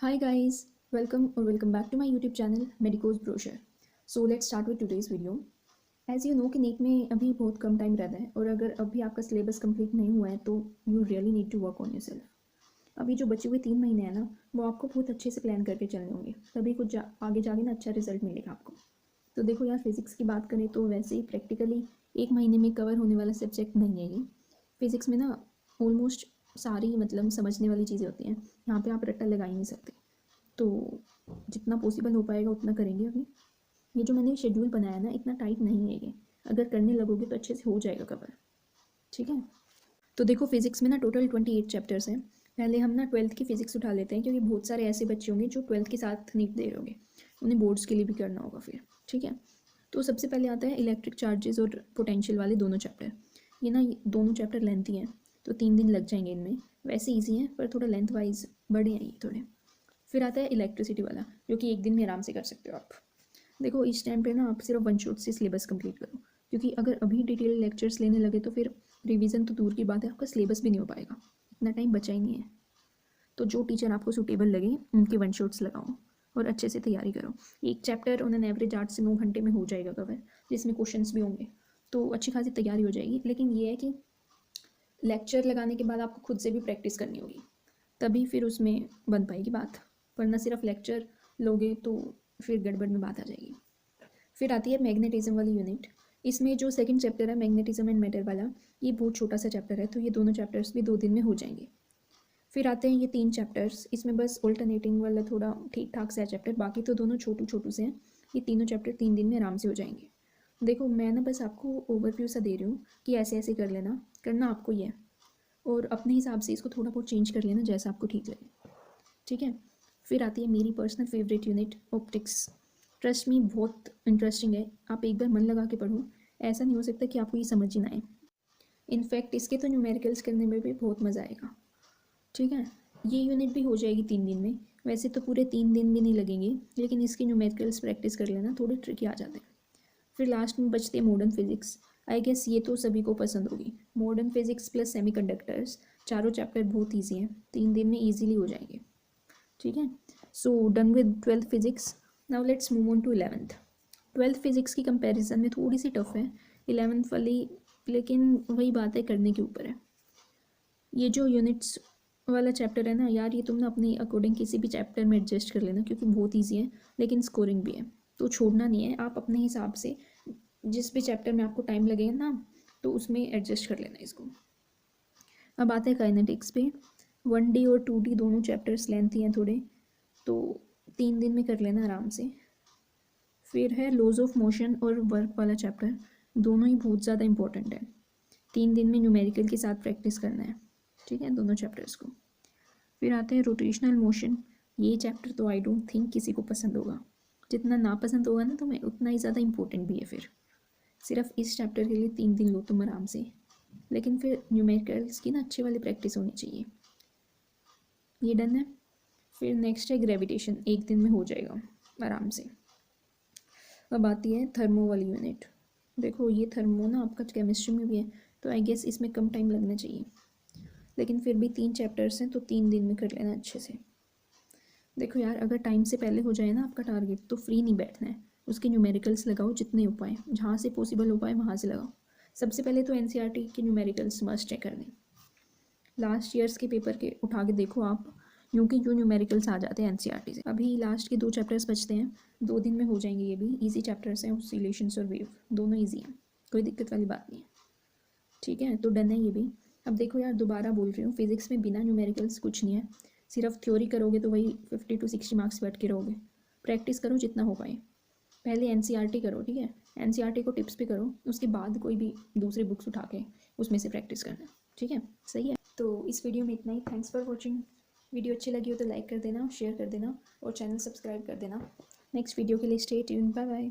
Hi guys, welcome back to my YouTube channel Medico's Brochure. So let's start with today's video. As you know कि NEET में अभी बहुत कम time रहता है और अगर अभी आपका सिलेबस कंप्लीट नहीं हुआ है तो you really need to work on yourself. अभी जो बचे हुए 3 महीने हैं ना वो आपको बहुत अच्छे से प्लान करके चलने होंगे, तभी कुछ आगे जाके ना अच्छा रिजल्ट मिलेगा आपको। तो देखो यार, फिज़िक्स की बात करें तो वैसे ही प्रैक्टिकली 1 महीने में कवर होने वाला सब्जेक्ट नहीं है ये। फिज़िक्स में ना ऑलमोस्ट सारी मतलब समझने वाली चीज़ें होती हैं, यहाँ पे आप रट्टा लगा ही नहीं सकते। तो जितना पॉसिबल हो पाएगा उतना करेंगे। अभी ये जो मैंने शेड्यूल बनाया ना इतना टाइट नहीं है ये, अगर करने लगोगे तो अच्छे से हो जाएगा कवर। ठीक है, तो देखो फिज़िक्स में ना टोटल 28 चैप्टर्स हैं। पहले हम ना 12th की फ़िज़िक्स उठा लेते हैं, क्योंकि बहुत सारे ऐसे बच्चे होंगे जो 12th के साथ नीट दे रहे होंगे, उन्हें बोर्ड्स के लिए भी करना होगा फिर। ठीक है, तो सबसे पहले आता है इलेक्ट्रिक चार्जेस और पोटेंशियल वाले दोनों चैप्टर। ये दोनों चैप्टर लेंथी हैं तो 3 दिन लग जाएंगे इनमें। वैसे ईजी हैं पर थोड़ा लेंथ वाइज बड़े हैं ये थोड़े। फिर आता है इलेक्ट्रिसिटी वाला, जो कि 1 दिन में आराम से कर सकते हो आप। देखो इस टाइम पे ना आप सिर्फ वन शॉट से सिलेबस कंप्लीट करो, क्योंकि अगर अभी डिटेल लेक्चर्स लेने लगे तो फिर रिवीजन तो दूर की बात है, आपका सिलेबस भी नहीं हो पाएगा, इतना टाइम बचा ही नहीं है। तो जो टीचर आपको सूटेबल लगे उनके वन शॉट्स लगाओ और अच्छे से तैयारी करो। एक चैप्टर ऑन एन एवरेज 8 से 9 घंटे में हो जाएगा कवर, जिसमें क्वेश्चंस भी होंगे, तो अच्छी खासी तैयारी हो जाएगी। लेकिन ये है कि लेक्चर लगाने के बाद आपको खुद से भी प्रैक्टिस करनी होगी, तभी फिर उसमें बन पाएगी बात, वरना सिर्फ लेक्चर लोगे तो फिर गड़बड़ में बात आ जाएगी। फिर आती है मैग्नेटिज्म वाली यूनिट। इसमें जो सेकंड चैप्टर है मैग्नेटिज्म एंड मैटर वाला, ये बहुत छोटा सा चैप्टर है, तो ये दोनों चैप्टर्स भी 2 दिन में हो जाएंगे। फिर आते हैं ये 3 चैप्टर्स, इसमें बस ऑल्टरनेटिंग वाला थोड़ा ठीक ठाक सा चैप्टर, बाकी तो दोनों छोटू छोटू से हैं। ये तीनों चैप्टर 3 दिन में आराम से हो जाएंगे। देखो मैं ना बस आपको ओवरव्यू सा दे रही हूँ कि ऐसे ऐसे कर लेना, करना आपको ही है, और अपने हिसाब से इसको थोड़ा बहुत चेंज कर लेना जैसा आपको ठीक लगे। ठीक है, फिर आती है मेरी personal favourite unit optics. Trust me बहुत इंटरेस्टिंग है, आप एक बार मन लगा के पढ़ो, ऐसा नहीं हो सकता कि आपको ये समझ ही ना आए। इनफैक्ट इसके तो न्यूमेरिकल्स करने में भी बहुत मज़ा आएगा। ठीक है, ये यूनिट भी हो जाएगी 3 दिन में। वैसे तो पूरे 3 दिन भी नहीं लगेंगे, लेकिन इसके न्यूमेरिकल्स प्रैक्टिस कर लेना, थोड़े ट्रिकी आ जाते हैं। फिर लास्ट में बचते हैं मॉडर्न फिजिक्स। आई गेस ये तो सभी को पसंद होगी, मॉडर्न फिजिक्स प्लस सेमीकंडक्टर्स। चारों चैप्टर बहुत ईजी हैं, 3 दिन में ईजीली हो जाएंगे। ठीक है, so done with 12th physics. Now let's move on to 11th। 12th physics की कंपैरिजन में थोड़ी सी टफ है 11th वाली, लेकिन वही बात है, करने के ऊपर है। ये जो यूनिट्स वाला चैप्टर है ना यार, ये तुम ना अपने अकॉर्डिंग किसी भी चैप्टर में एडजस्ट कर लेना, क्योंकि बहुत ईजी है लेकिन स्कोरिंग भी है, तो छोड़ना नहीं है। आप अपने हिसाब से जिस भी चैप्टर में आपको टाइम लगेगा ना, तो उसमें एडजस्ट कर लेना इसको। अब आते हैं काइनेटिक्स पे। 1D और 2D दोनों चैप्टर्स लेंथी हैं थोड़े, तो 3 दिन में कर लेना आराम से। फिर है लॉज ऑफ मोशन और वर्क वाला चैप्टर, दोनों ही बहुत ज़्यादा इंपॉर्टेंट है, 3 दिन में न्यूमेरिकल के साथ प्रैक्टिस करना है। ठीक है, दोनों चैप्टर्स को। फिर आते हैं रोटेशनल मोशन। ये चैप्टर तो आई डोंट थिंक किसी को पसंद होगा, जितना नापसंद होगा ना तुम्हें उतना ही ज़्यादा इंपॉर्टेंट भी है। फिर सिर्फ इस चैप्टर के लिए 3 दिन लो तुम आराम से, लेकिन फिर न्यूमेरिकल्स की ना अच्छी वाली प्रैक्टिस होनी चाहिए। ये डन है। फिर नेक्स्ट है ग्रेविटेशन, 1 दिन में हो जाएगा आराम से। अब आती है थर्मो वाली यूनिट। देखो ये थर्मो ना आपका केमिस्ट्री में भी है, तो आई गेस इसमें कम टाइम लगना चाहिए, लेकिन फिर भी 3 चैप्टर्स हैं तो 3 दिन में कर लेना अच्छे से। देखो यार, अगर टाइम से पहले हो जाए ना आपका टारगेट तो फ्री नहीं बैठना है, उसके न्यूमेरिकल्स लगाओ जितने हो पाए, जहाँ से पॉसिबल हो पाए वहाँ से लगाओ। सबसे पहले तो एनसीईआरटी के न्यूमेरिकल्स मस्ट है करने। लास्ट ईयर्स के पेपर के उठा के देखो आप, यूँ कि यूँ न्यूमेरिकल्स आ जाते हैं एनसीईआरटी से। अभी लास्ट के 2 चैप्टर्स बचते हैं, 2 दिन में हो जाएंगे, ये भी ईजी चैप्टर्स हैं, ऑसिलेशंस और वेव, दोनों ईजी हैं, कोई दिक्कत वाली बात नहीं है। ठीक है, तो डन है ये भी। अब देखो यार, दोबारा बोल रही हूँ, फिजिक्स में बिना न्यूमेरिकल्स कुछ नहीं है, सिर्फ थ्योरी करोगे तो वही 50 to 60 मार्क्स बैठ के रहोगे। प्रैक्टिस करो जितना हो पाए, पहले एनसीईआरटी करो। ठीक है, एनसीईआरटी को टिप्स भी करो, उसके बाद कोई भी दूसरी बुक्स उठा के उसमें से प्रैक्टिस करना। ठीक है, सही है। तो इस वीडियो में इतना ही, थैंक्स फॉर वॉचिंग। वीडियो अच्छी लगी हो तो लाइक कर देना, शेयर कर देना और चैनल सब्सक्राइब कर देना। नेक्स्ट वीडियो के लिए स्टे ट्यून्ड, बाय बाय।